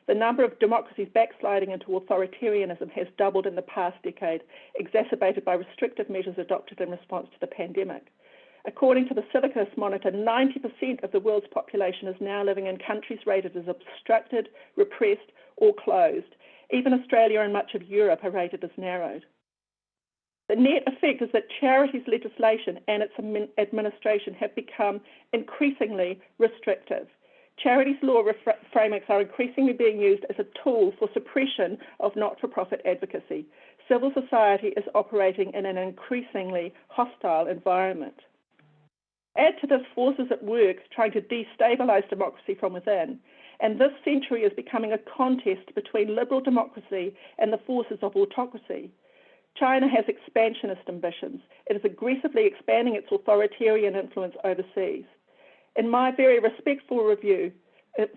The number of democracies backsliding into authoritarianism has doubled in the past decade, exacerbated by restrictive measures adopted in response to the pandemic. According to the Civicus Monitor, 90% of the world's population is now living in countries rated as obstructed, repressed, or closed. Even Australia and much of Europe are rated as narrowed. The net effect is that charities legislation and its administration have become increasingly restrictive. Charities law frameworks are increasingly being used as a tool for suppression of not-for-profit advocacy. Civil society is operating in an increasingly hostile environment. Add to this forces at work trying to destabilise democracy from within, and this century is becoming a contest between liberal democracy and the forces of autocracy. China has expansionist ambitions. It is aggressively expanding its authoritarian influence overseas. In my very respectful view, the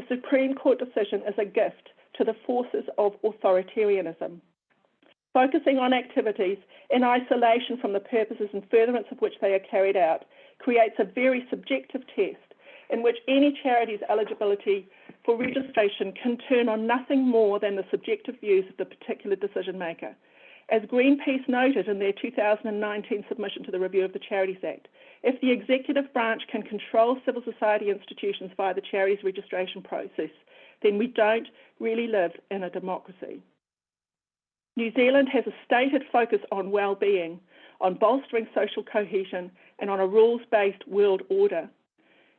Supreme Court decision is a gift to the forces of authoritarianism. Focusing on activities in isolation from the purposes and furtherance of which they are carried out creates a very subjective test in which any charity's eligibility for registration can turn on nothing more than the subjective views of the particular decision maker. As Greenpeace noted in their 2019 submission to the review of the Charities Act, if the executive branch can control civil society institutions via the charities registration process, then we don't really live in a democracy. New Zealand has a stated focus on well-being, on bolstering social cohesion, and on a rules-based world order.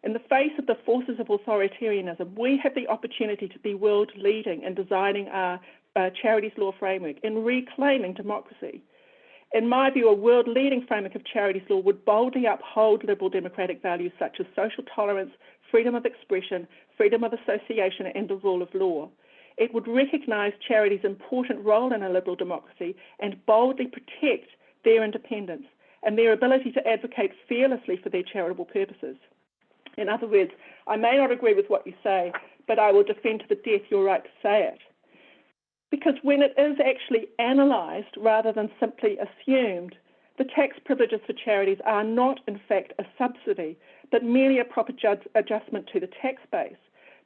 In the face of the forces of authoritarianism, we have the opportunity to be world-leading in designing our charities law framework, in reclaiming democracy. In my view, a world-leading framework of charities law would boldly uphold liberal democratic values such as social tolerance, freedom of expression, freedom of association, and the rule of law. It would recognise charities' important role in a liberal democracy and boldly protect their independence and their ability to advocate fearlessly for their charitable purposes. In other words, I may not agree with what you say, but I will defend to the death your right to say it. Because when it is actually analysed rather than simply assumed, the tax privileges for charities are not in fact a subsidy, but merely a proper adjustment to the tax base.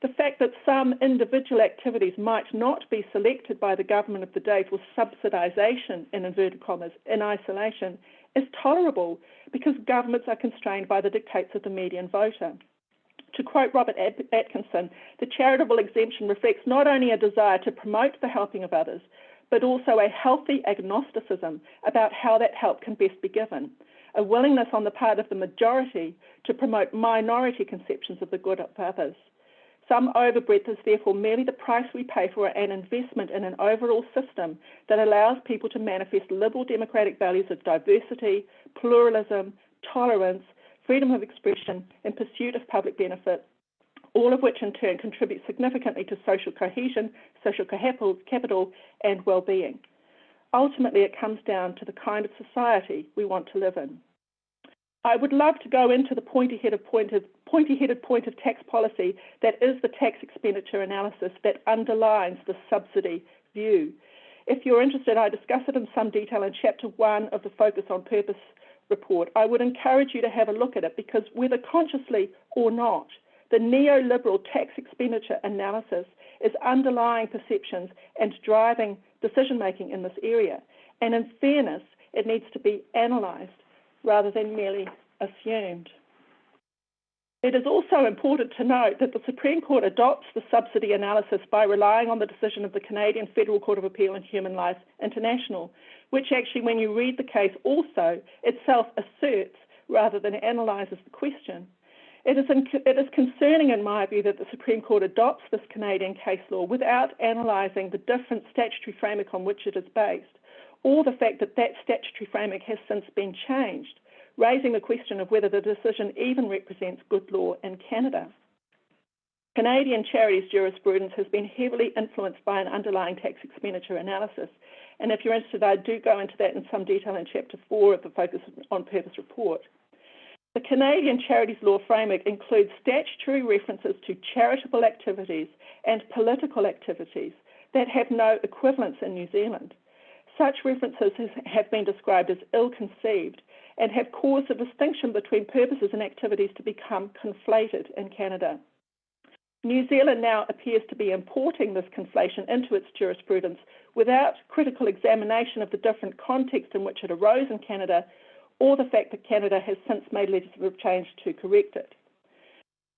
The fact that some individual activities might not be selected by the government of the day for subsidisation, in inverted commas, in isolation, is tolerable because governments are constrained by the dictates of the median voter. To quote Robert Atkinson, the charitable exemption reflects not only a desire to promote the helping of others, but also a healthy agnosticism about how that help can best be given, a willingness on the part of the majority to promote minority conceptions of the good of others. Some overbreadth is therefore merely the price we pay for an investment in an overall system that allows people to manifest liberal democratic values of diversity, pluralism, tolerance, freedom of expression, and pursuit of public benefit, all of which in turn contribute significantly to social cohesion, social capital, and well-being. Ultimately, it comes down to the kind of society we want to live in. I would love to go into the pointy-headed point of tax policy that is the tax expenditure analysis that underlines the subsidy view. If you're interested, I discuss it in some detail in Chapter 1 of the Focus on Purpose report. I would encourage you to have a look at it because whether consciously or not, the neoliberal tax expenditure analysis is underlying perceptions and driving decision-making in this area. And in fairness, it needs to be analysed rather than merely assumed. It is also important to note that the Supreme Court adopts the subsidy analysis by relying on the decision of the Canadian Federal Court of Appeal and Human Rights International, which actually, when you read the case, also itself asserts rather than analyses the question. It is concerning, in my view, that the Supreme Court adopts this Canadian case law without analysing the different statutory framework on which it is based, or the fact that that statutory framework has since been changed, raising the question of whether the decision even represents good law in Canada. Canadian charities jurisprudence has been heavily influenced by an underlying tax expenditure analysis, and if you're interested, I do go into that in some detail in Chapter 4 of the Focus on Purpose report. The Canadian charities law framework includes statutory references to charitable activities and political activities that have no equivalence in New Zealand. Such references have been described as ill-conceived and have caused a distinction between purposes and activities to become conflated in Canada. New Zealand now appears to be importing this conflation into its jurisprudence without critical examination of the different context in which it arose in Canada, or the fact that Canada has since made legislative change to correct it.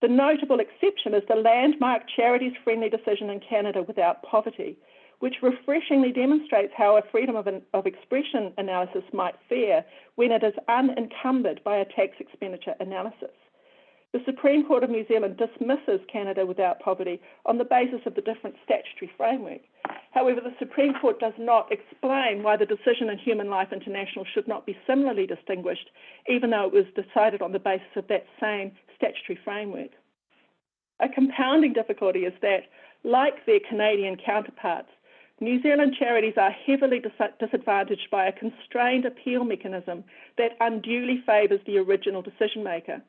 The notable exception is the landmark charities-friendly decision in Canada without poverty, which refreshingly demonstrates how a freedom of expression analysis might fare when it is unencumbered by a tax expenditure analysis. The Supreme Court of New Zealand dismisses Canada without poverty on the basis of the different statutory framework. However, the Supreme Court does not explain why the decision in Human Life International should not be similarly distinguished, even though it was decided on the basis of that same statutory framework. A compounding difficulty is that, like their Canadian counterparts, New Zealand charities are heavily disadvantaged by a constrained appeal mechanism that unduly favours the original decision maker.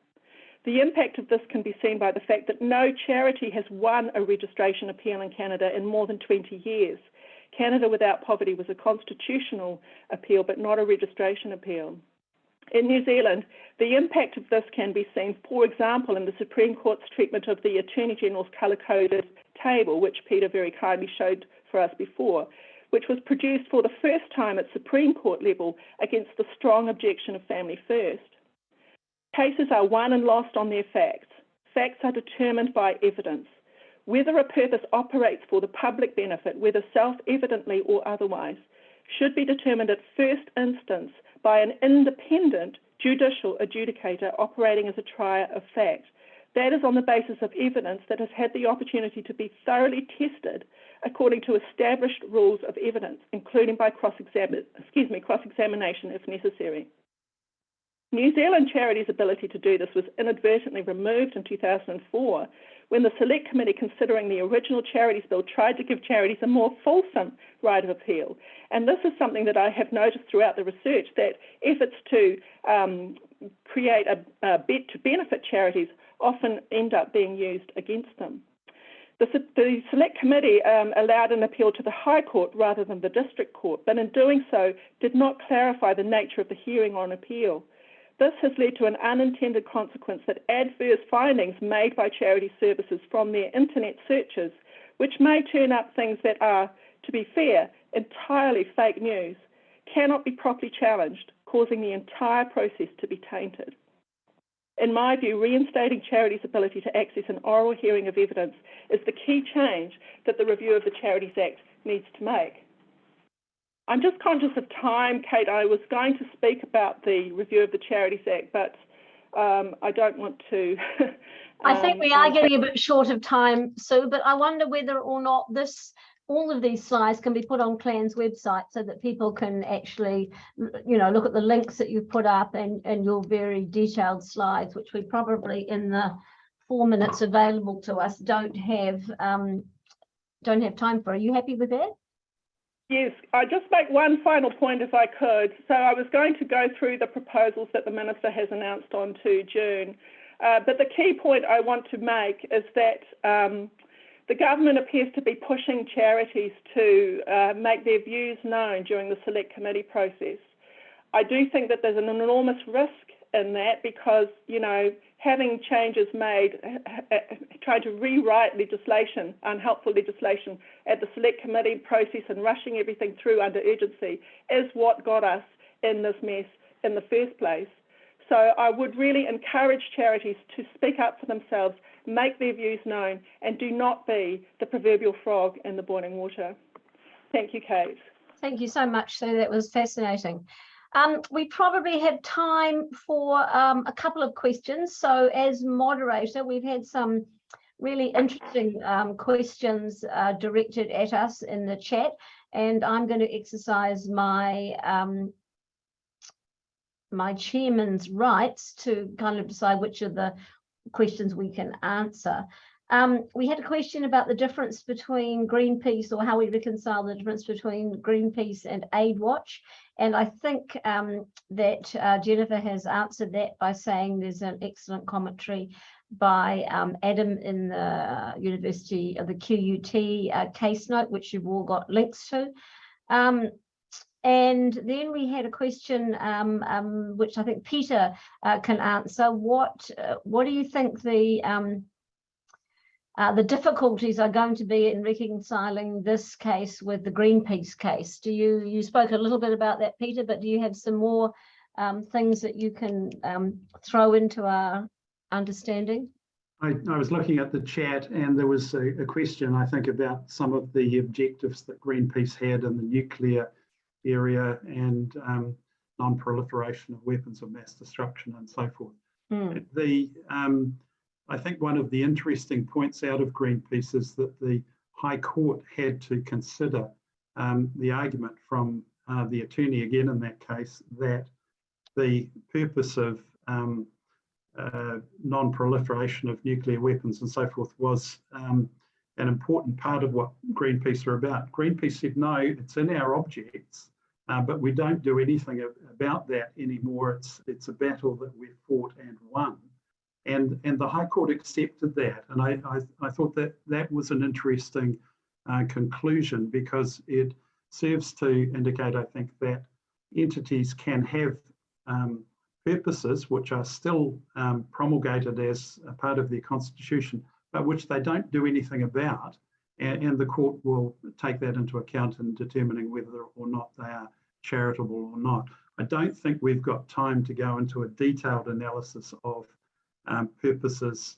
The impact of this can be seen by the fact that no charity has won a registration appeal in Canada in more than 20 years. Canada Without Poverty was a constitutional appeal, but not a registration appeal. In New Zealand, the impact of this can be seen, for example, in the Supreme Court's treatment of the Attorney General's colour-coded table, which Peter very kindly showed for us before, which was produced for the first time at Supreme Court level against the strong objection of Family First. Cases are won and lost on their facts. Facts are determined by evidence. Whether a purpose operates for the public benefit, whether self-evidently or otherwise, should be determined at first instance by an independent judicial adjudicator operating as a trier of fact. That is on the basis of evidence that has had the opportunity to be thoroughly tested according to established rules of evidence, including by cross-examination if necessary. New Zealand Charities' ability to do this was inadvertently removed in 2004 when the Select Committee considering the original Charities Bill tried to give charities a more fulsome right of appeal. And this is something that I have noticed throughout the research, that efforts to create a bid to benefit charities often end up being used against them. The Select Committee allowed an appeal to the High Court rather than the District Court, but in doing so did not clarify the nature of the hearing on appeal. This has led to an unintended consequence that adverse findings made by charity services from their internet searches, which may turn up things that are, to be fair, entirely fake news, cannot be properly challenged, causing the entire process to be tainted. In my view, reinstating charities' ability to access an oral hearing of evidence is the key change that the review of the Charities Act needs to make. I'm just conscious of time, Kate. I was going to speak about the review of the Charities Act, but I don't want to. I think we are getting a bit short of time, Sue, but I wonder whether or not all of these slides can be put on CLAANZ website so that people can actually, look at the links that you've put up and your very detailed slides, which we probably in the 4 minutes available to us don't have time for. Are you happy with that? Yes, I just make one final point if I could. So I was going to go through the proposals that the Minister has announced on 2 June. But the key point I want to make is that the government appears to be pushing charities to make their views known during the Select Committee process. I do think that there's an enormous risk in that because, having changes made, trying to rewrite legislation, unhelpful legislation at the Select Committee process and rushing everything through under urgency is what got us in this mess in the first place. So I would really encourage charities to speak up for themselves, make their views known, and do not be the proverbial frog in the boiling water. Thank you, Kate. Thank you so much, Sue. That was fascinating. We probably have time for a couple of questions. So as moderator, we've had some really interesting questions directed at us in the chat, and I'm going to exercise my my chairman's rights to kind of decide which of the questions we can answer. We had a question about the difference between Greenpeace, or how we reconcile the difference between Greenpeace and AidWatch. And I think that Jennifer has answered that by saying there's an excellent commentary by Adam in the University of the QUT case note, which you've all got links to. And then we had a question which I think Peter can answer. What do you think the difficulties are going to be in reconciling this case with the Greenpeace case? You spoke a little bit about that, Peter, but do you have some more things that you can throw into our understanding? I was looking at the chat, and there was a question, I think, about some of the objectives that Greenpeace had in the nuclear area and non-proliferation of weapons of mass destruction and so forth. I think one of the interesting points out of Greenpeace is that the High Court had to consider the argument from the attorney again in that case that the purpose of non-proliferation of nuclear weapons and so forth was an important part of what Greenpeace are about. Greenpeace said, no, it's in our objects, but we don't do anything about that anymore. It's a battle that we've fought and won. And the High Court accepted that. And I thought that was an interesting conclusion, because it serves to indicate, I think, that entities can have purposes which are still promulgated as a part of their constitution, but which they don't do anything about. And the court will take that into account in determining whether or not they are charitable or not. I don't think we've got time to go into a detailed analysis of purposes,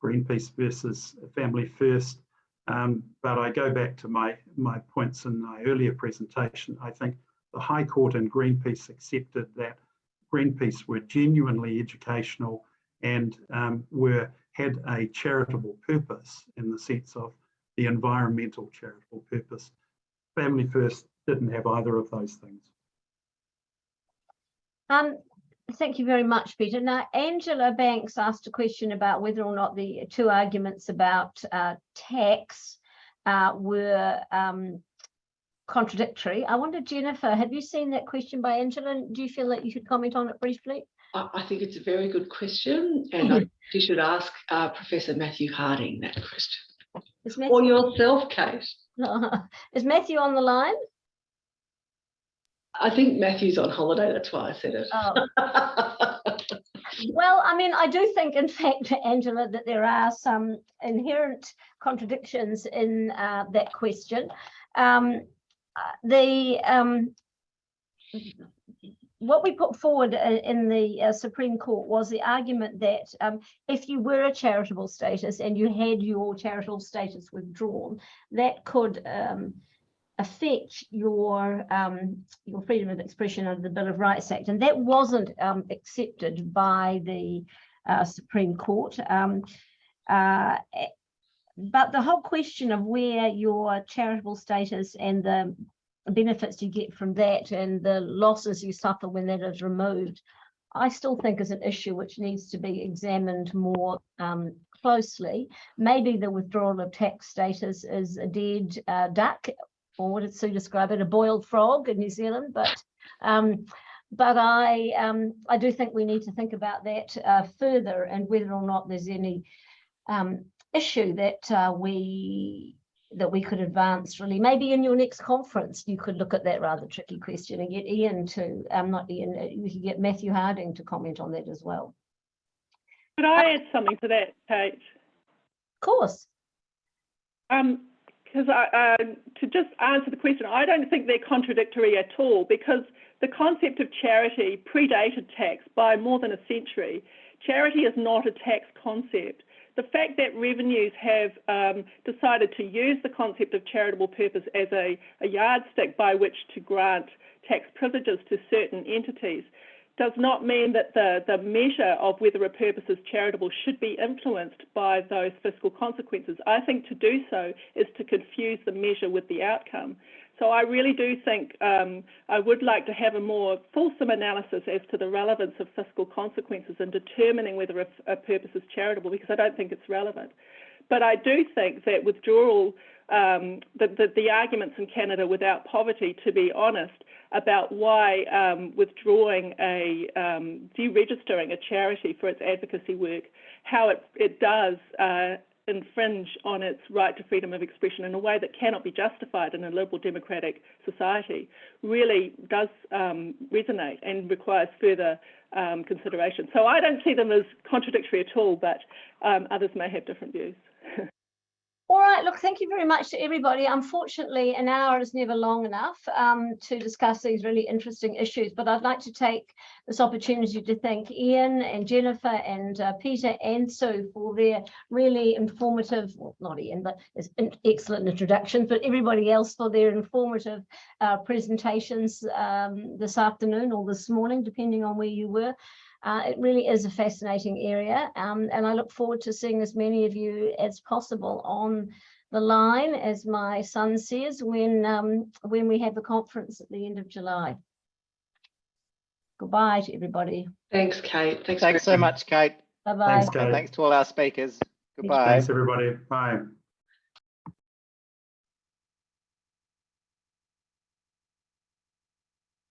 Greenpeace versus Family First, but I go back to my points in my earlier presentation. I think the High Court and Greenpeace accepted that Greenpeace were genuinely educational and had a charitable purpose in the sense of the environmental charitable purpose. Family First didn't have either of those things. Thank you very much, Peter. Now, Angela Banks asked a question about whether or not the two arguments about tax were contradictory. I wonder, Jennifer, have you seen that question by Angela? Do you feel that you could comment on it briefly? I think it's a very good question, and I think you should ask Professor Matthew Harding that question. Or yourself, Kate. Is Matthew on the line? I think Matthew's on holiday, that's why I said it. Oh. Well, I mean, I do think, in fact, Angela, that there are some inherent contradictions in that question. What we put forward in the Supreme Court was the argument that if you were a charitable status and you had your charitable status withdrawn, that could affect your freedom of expression under the Bill of Rights Act, and that wasn't accepted by the Supreme Court. But the whole question of where your charitable status and the benefits you get from that and the losses you suffer when that is removed, I still think is an issue which needs to be examined more closely. Maybe the withdrawal of tax status is a dead duck, or what did Sue describe it, a boiled frog in New Zealand, but I do think we need to think about that further, and whether or not there's any issue that we could advance. Really, maybe in your next conference you could look at that rather tricky question and get Ian to not Ian, you could get Matthew Harding to comment on that as well. Could I add something to that, Kate? Of course. Because to just answer the question, I don't think they're contradictory at all, because the concept of charity predated tax by more than a century. Charity is not a tax concept. The fact that revenues have decided to use the concept of charitable purpose as a yardstick by which to grant tax privileges to certain entities does not mean that the measure of whether a purpose is charitable should be influenced by those fiscal consequences. I think to do so is to confuse the measure with the outcome. So I really do think I would like to have a more fulsome analysis as to the relevance of fiscal consequences in determining whether a purpose is charitable, because I don't think it's relevant. But I do think that withdrawal, the arguments in Canada Without Poverty, to be honest, about why withdrawing deregistering a charity for its advocacy work, how it does infringe on its right to freedom of expression in a way that cannot be justified in a liberal democratic society, really does resonate and requires further consideration. So I don't see them as contradictory at all, but others may have different views. All right, look, thank you very much to everybody. Unfortunately, an hour is never long enough to discuss these really interesting issues, but I'd like to take this opportunity to thank Ian and Jennifer and Peter and Sue for their really informative, well, not Ian, but excellent introductions, but everybody else for their informative presentations this afternoon or this morning, depending on where you were. It really is a fascinating area, and I look forward to seeing as many of you as possible on the line, as my son says, when we have the conference at the end of July. Goodbye to everybody. Thanks, Kate. Thanks so much, Kate. Bye-bye. Thanks, Kate. Thanks to all our speakers. Goodbye. Thanks, everybody. Bye.